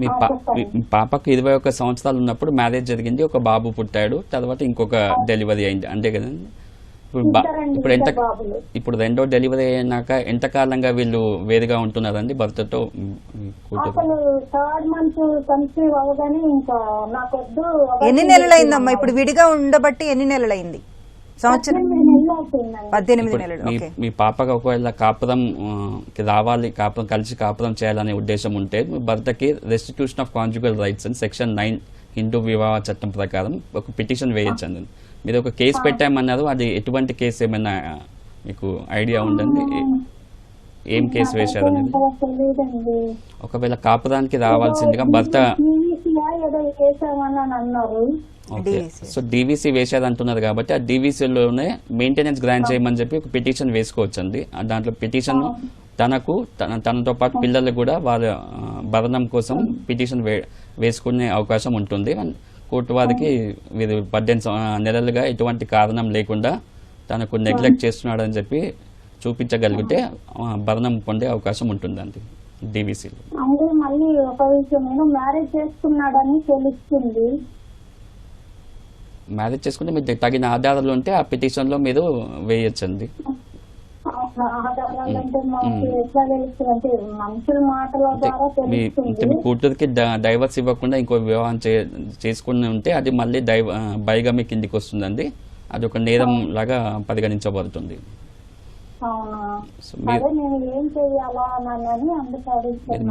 మీ పాపకు 21 సంవత్సరాలు ఉన్నప్పుడు మ్యారేజ్ జరిగింది, ఒక బాబు పుట్టాడు, తర్వాత ఇంకొక డెలివరీ అయింది అంతే కదండి. ఇప్పుడు ఇప్పుడు రెండో డెలివరీ అయినాక ఎంతకాలంగా వీళ్ళు వేరుగా ఉంటున్నారండి భర్తతో? ఎన్ని నెలలైందమ్మా ఇప్పుడు విడిగా ఉండబట్టి? ఎన్ని నెలలైంది? సంవత్సరం, 18 నెలలు. మీ పాపకు ఒకవేళ కాపురం రావాలి, కలిసి కాపురం చేయాలనే ఉద్దేశం ఉంటే మీ భర్తకి రెస్టిట్యూషన్ ఆఫ్ కాంజుగల్ రైట్స్ అని సెక్షన్ 9 హిందూ వివాహ చట్టం ప్రకారం ఒక పిటిషన్ వేయొచ్చండి. మీరు ఒక కేసు పెట్టామన్నారు, అది ఎటువంటి కేసు ఏమైనా మీకు ఐడియా ఉందండి? ఏం కేసు వేశారనేది? ఒకవేళ కాపురానికి రావాల్సిందిగా భర్త సో డీవీసీ వేసేది అంటున్నారు కాబట్టి ఆ డీవీసీలోనే మెయింటెనెన్స్ గ్రాంట్ చేయమని చెప్పి ఒక పిటిషన్ వేసుకోవచ్చండి. దాంట్లో పిటిషన్ తనతో పాటు పిల్లలు కూడా వాళ్ళ భరణం కోసం పిటిషన్ వేసుకునే అవకాశం ఉంటుంది. కోర్టు వారికి వీరు 18 నెలలుగా ఎటువంటి కారణం లేకుండా తనకు నెగ్లెక్ట్ చేస్తున్నాడని చెప్పి చూపించగలిగితే భరణం పొందే అవకాశం ఉంటుందండి డీవీసీలో. మళ్ళీ ఒక విషయం, మ్యారేజ్ చేసుకున్నాడని తెలుస్తుంది. మ్యారేజ్ చేసుకుంటే మీరు తగిన ఆధారాలు ఉంటే ఆ పిటిషన్లో మీరు వేయొచ్చండి. మీ కూతురికి డైవర్స్ ఇవ్వకుండా ఇంకో వివాహం చేసుకుని ఉంటే అది మళ్ళీ బైగమి కిందికి వస్తుందండి. అది ఒక నేరం లాగా పరిగణించబడుతుంది.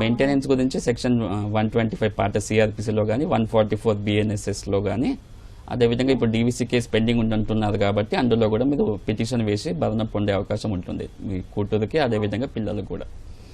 మెయింటెనెన్స్ గురించి సెక్షన్ 125 పార్ట్ సిఆర్పిసిలో కానీ 144 బిఎన్ఎస్ఎస్లో కానీ, అదేవిధంగా ఇప్పుడు డీవీసీ కేసు పెండింగ్ ఉంటున్నారు కాబట్టి అందులో కూడా మీరు పిటిషన్ వేసి భరణం పొందే అవకాశం ఉంటుంది మీ కూతురికి, అదేవిధంగా పిల్లలకు కూడా.